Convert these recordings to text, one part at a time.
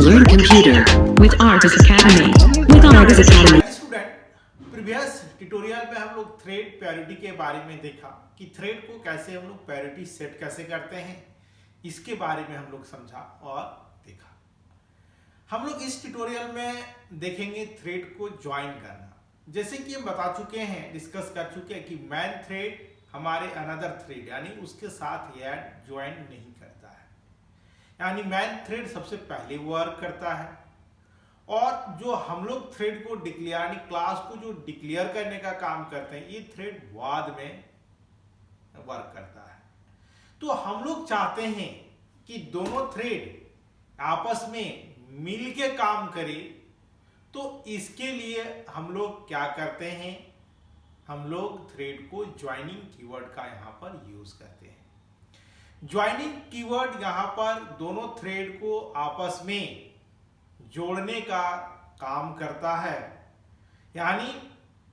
learn computer with Argus Academy. With Argus Academy. Student, previous tutorial में हम लोग thread priority के बारे में देखा कि थ्रेड को कैसे हम लोग प्रायोरिटी सेट कैसे करते हैं, इसके बारे में हम लोग समझा और देखा। हम लोग इस ट्यूटोरियल में देखेंगे थ्रेड को ज्वाइन करना। जैसे कि हम बता चुके हैं, डिस्कस कर चुके हैं कि मैन थ्रेड हमारे अनदर थ्रेड यानी उसके साथ ऐड ज्वाइन नहीं करता है, यानी मैन थ्रेड सबसे पहले वर्क करता है और जो हम लोग थ्रेड को डिक्लेयर यानी क्लास को जो डिक्लेयर करने का काम करते हैं, ये थ्रेड बाद में वर्क करता है। तो हम लोग चाहते हैं कि दोनों थ्रेड आपस में मिल के काम करें, तो इसके लिए हम लोग क्या करते हैं, हम लोग थ्रेड को ज्वाइनिंग कीवर्ड का यहां पर यूज करते हैं। ज्वाइनिंग कीवर्ड यहां पर दोनों थ्रेड को आपस में जोड़ने का काम करता है, यानी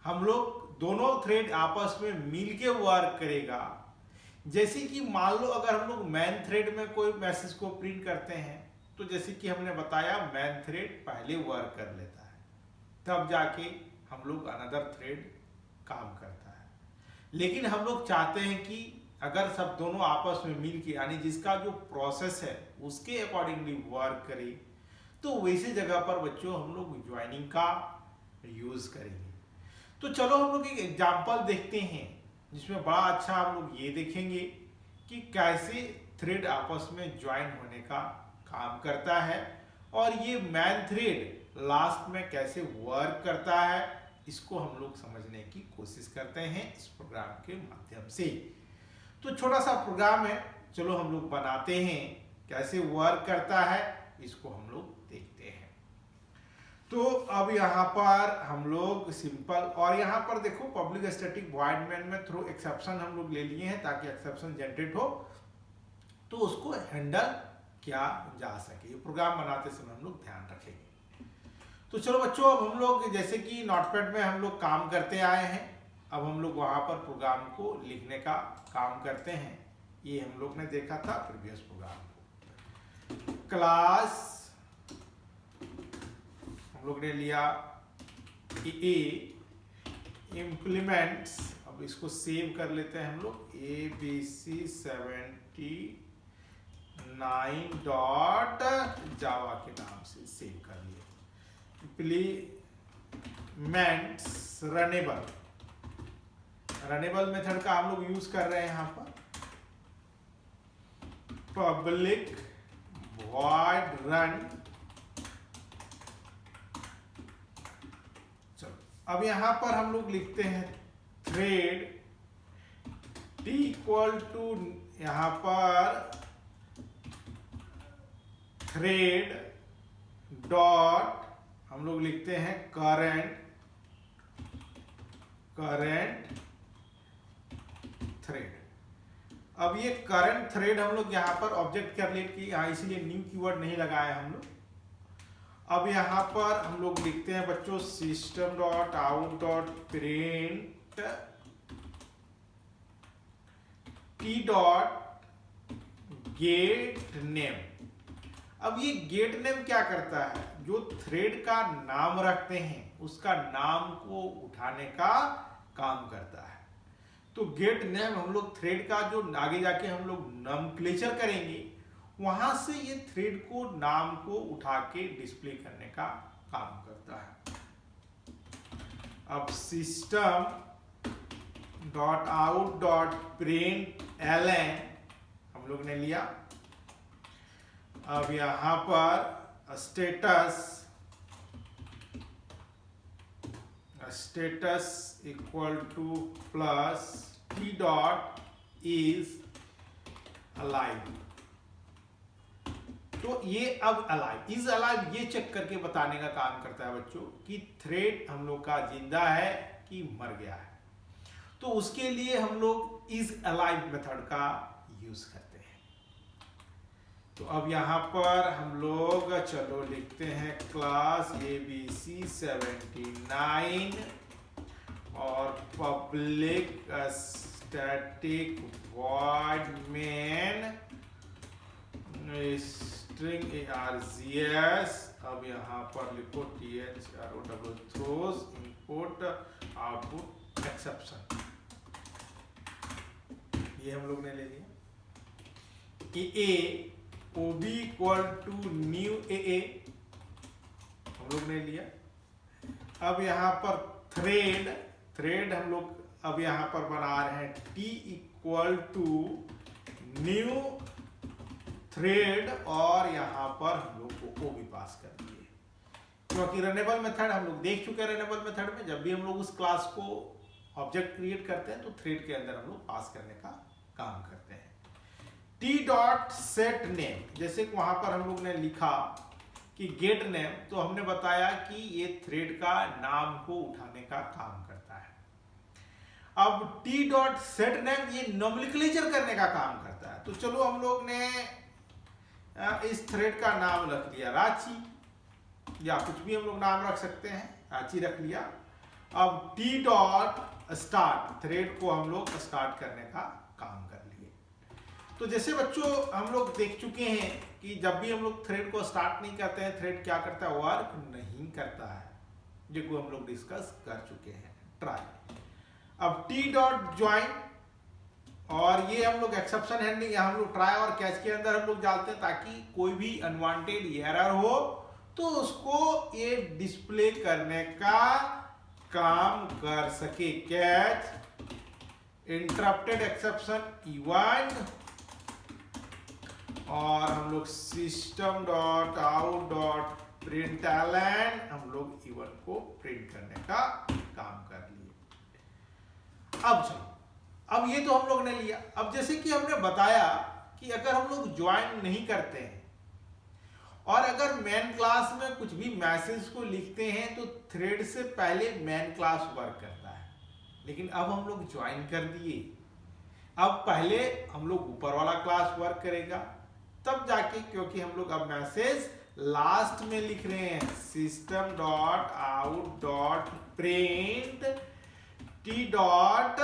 हम लोग दोनों थ्रेड आपस में मिलके वर्क करेगा। जैसे कि मान लो अगर हम लोग मैन थ्रेड में कोई मैसेज को प्रिंट करते हैं, तो जैसे कि हमने बताया मैन थ्रेड पहले वर्क कर लेता है, तब जाके हम लोग अनदर थ्रेड काम करता है। लेकिन हम लोग चाहते हैं कि अगर सब दोनों आपस में मिलके यानी जिसका जो प्रोसेस है उसके अकॉर्डिंगली वर्क करे, तो वैसे जगह पर बच्चों हम लोग ज्वाइनिंग का यूज करेंगे। तो चलो हम लोग एक एग्जांपल देखते हैं जिसमें बड़ा अच्छा हम लोग ये देखेंगे कि कैसे थ्रेड आपस में ज्वाइन होने का काम करता है और ये मैन थ्रेड लास्ट में कैसे वर्क करता है, इसको हम लोग समझने की कोशिश करते हैं इस प्रोग्राम के माध्यम से। तो छोटा सा प्रोग्राम है, चलो हम लोग बनाते हैं, कैसे वर्क करता है इसको हम लोग देखते हैं। तो अब यहाँ पर हम लोग सिंपल और यहाँ पर देखो पब्लिक स्टैटिक वॉइड मेन में थ्रो एक्सेप्शन हम लोग ले लिए हैं ताकि एक्सेप्शन जनरेट हो तो उसको हैंडल किया जा सके। ये प्रोग्राम बनाते समय हम लोग ध्यान रखेंगे। तो चलो बच्चों, अब हम लोग जैसे कि नोटपैड में हम लोग काम करते आए हैं, अब हम लोग वहां पर प्रोग्राम को लिखने का काम करते हैं। ये हम लोग ने देखा था प्रीवियस प्रोग्राम को। क्लास हम लोग ने लिया ए इम्प्लीमेंट्स, अब इसको सेव कर लेते हैं हम लोग, ABC 79 डॉट जावा के नाम से सेव कर लिया। इम्प्लीमेंट्स रनेबल मेथड का हम लोग यूज कर रहे हैं यहां पर। Public void run. चलो अब यहां पर हम लोग लिखते हैं थ्रेड t इक्वल टू यहां पर थ्रेड डॉट हम लोग लिखते हैं करंट थ्रेड। अब ये करंट थ्रेड हम लोग यहाँ पर ऑब्जेक्ट कैलकुलेट की, यहाँ इसीलिए न्यू कीवर्ड नहीं लगाया हम लोग। अब यहाँ पर हम लोग लिखते हैं बच्चों system dot out dot print T dot gate name. अब ये गेट नेम क्या करता है, जो थ्रेड का नाम रखते हैं उसका नाम को उठाने का काम करता है। तो गेट नेम हम लोग थ्रेड का जो आगे जाके हम लोग नॉमेनक्लेचर करेंगे, वहां से ये थ्रेड को नाम को उठा के डिस्प्ले करने का काम करता है। अब system dot out dot print L N लोग ने लिया। अब यहां पर status equal to plus T dot is alive. तो ये अब अलाइव इज अलाइव ये चेक करके बताने का काम करता है बच्चों कि थ्रेड हम लोग का जिंदा है कि मर गया है। तो उसके लिए हम लोग इज अलाइव मेथड का यूज करते हैं। तो अब यहाँ पर हम लोग चलो लिखते हैं क्लास ABC 79 और public static void main string args, अब यहाँ पर लिखो throw, throws input output exception, ये हम लोग ने ले लिया। ए ob इक्वल टू न्यू ए हम लोग ने लिया। अब यहाँ पर थ्रेड हम लोग अब यहाँ पर बना रहे हैं t equal to new thread, और यहाँ पर हम लोग को ओ भी पास कर दिए, क्योंकि रनेबल मेथड हम लोग देख चुके हैं। रनेबल मेथड में जब भी हम लोग उस क्लास को ऑब्जेक्ट क्रिएट करते हैं तो थ्रेड के अंदर हम लोग पास करने का काम करते हैं। टी डॉट सेट नेम, जैसे वहां पर हम लोग ने लिखा कि गेट नेम, तो हमने बताया कि ये थ्रेड का नाम को उठाने का काम करता है। अब टी डॉट सेट नेम ये नोमेनक्लेचर करने का काम करता है। तो चलो हम लोग ने इस थ्रेड का नाम रख दिया रांची, या कुछ भी हम लोग नाम रख सकते हैं, रांची रख लिया। अब टी डॉट स्टार्ट, थ्रेड को हम लोग स्टार्ट करने का काम कर लिए। तो जैसे बच्चों हम लोग देख चुके हैं कि जब भी हम लोग थ्रेड को स्टार्ट नहीं करते हैं, थ्रेड क्या करता है, वर्क नहीं करता है, जिसको हम लोग डिस्कस कर चुके हैं। ट्राई। अब टी डॉट ज्वाइन, और ये हम लोग एक्सेप्शन हैंडलिंग, हम लोग ट्राई और कैच के अंदर हम लोग डालते हैं ताकि कोई भी अनवांटेड एरर हो तो उसको ये डिस्प्ले करने का काम कर सके। कैच इंटरप्टेड एक्सेप्शन इवन, और हम लोग system dot out dot println हम लोग इवन को प्रिंट करने का काम कर लिए। अब चलो, अब ये तो हम लोग ने लिया। अब जैसे कि हमने बताया कि अगर हम लोग ज्वाइन नहीं करते हैं और अगर मेन क्लास में कुछ भी मैसेज को लिखते हैं तो थ्रेड से पहले मेन क्लास वर्क करता है, लेकिन अब हम लोग ज्वाइन कर दिए, अब पहले हम लोग ऊपर वाला क्लास वर्क करेगा, तब जाके, क्योंकि हम लोग अब मैसेज लास्ट में लिख रहे हैं system dot out dot print T dot,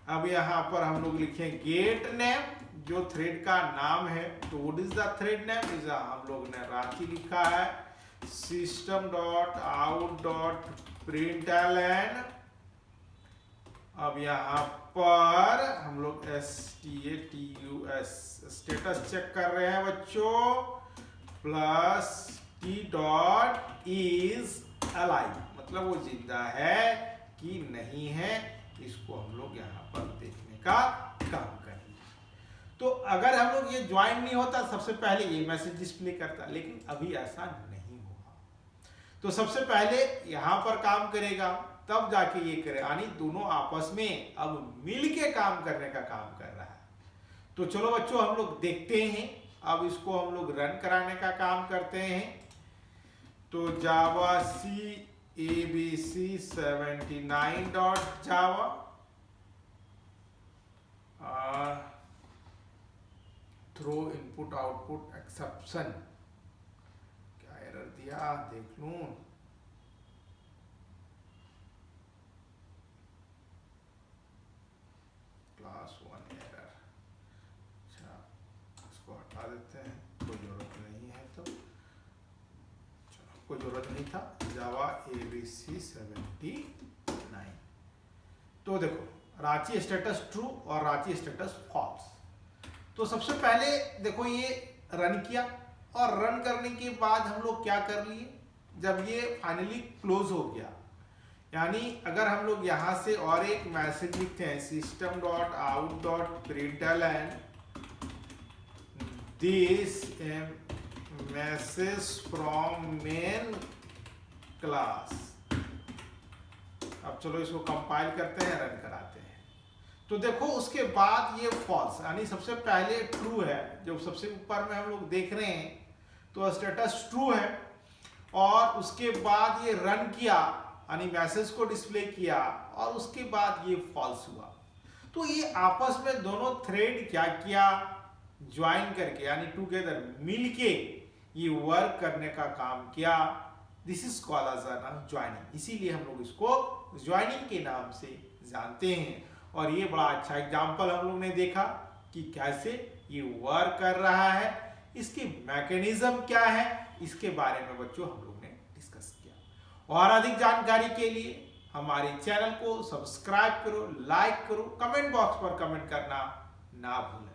अब यहां पर हम लोग लिखें गेट नेम जो थ्रेड का नाम है। तो what is the thread name, is हम लोग ने रांची लिखा है, system dot out dot println. अब यहां पर हम लोग status स्टेटस चेक कर रहे हैं बच्चों, plus T dot is alive, मतलब वो जिंदा है कि नहीं है, इसको हम लोग यहाँ पर देखने का काम करेंगे। तो अगर हम लोग ये ज्वाइन नहीं होता, सबसे पहले ये मैसेज डिस्प्ले करता, लेकिन अभी ऐसा नहीं होगा। तो सबसे पहले यहाँ पर काम करेगा, तब जाके ये करे, यानी दोनों आपस में अब मिल के काम करने का काम कर रहा है। तो चलो बच्चों हम लोग देखते हैं, अब इसको हम लोग रन कराने का काम करते हैं। तो javac abc79.java, throw input output exception, क्या एरर दिया देख लूं। क्लास 1 एरर, अच्छा इसको हटा देते हैं, कोई जरूरत नहीं है, तो चलो कोई जरूरत नहीं था। जावा abc79, तो देखो रांची स्टेटस ट्रू और रांची स्टेटस फॉल्स। तो सबसे पहले देखो ये रन किया, और रन करने के बाद हम लोग क्या कर लिए, जब ये फाइनली क्लोज हो गया, यानी अगर हम लोग यहां से और एक मैसेज लिखते हैं system dot out dot println this message from main class. अब चलो इसको कंपाइल करते हैं, रन कराते हैं। तो देखो उसके बाद ये फॉल्स, यानी सबसे पहले ट्रू है, जो सबसे ऊपर में हम लोग देख रहे हैं, तो स्टेटस ट्रू है, और उसके बाद ये रन किया, यानी मैसेज को डिस्प्ले किया, और उसके बाद ये फॉल्स हुआ। तो ये आपस में दोनों थ्रेड क्या किया, ज्वाइन करके, यानी टुगेदर मिलके ये वर्क करने का काम किया। This is called as joining, इसीलिए हम लोग इसको ज्वाइनिंग के नाम से जानते हैं। और ये बड़ा अच्छा एग्जाम्पल हम लोग ने देखा कि कैसे ये वर्क कर रहा है। इसकी मैकेनिज्म क्या है, इसके बारे में बच्चों हम लोग ने डिस्कस किया। और अधिक जानकारी के लिए हमारे चैनल को सब्सक्राइब करो, लाइक करो, कमेंट बॉक्स पर कमेंट करना ना भूलें।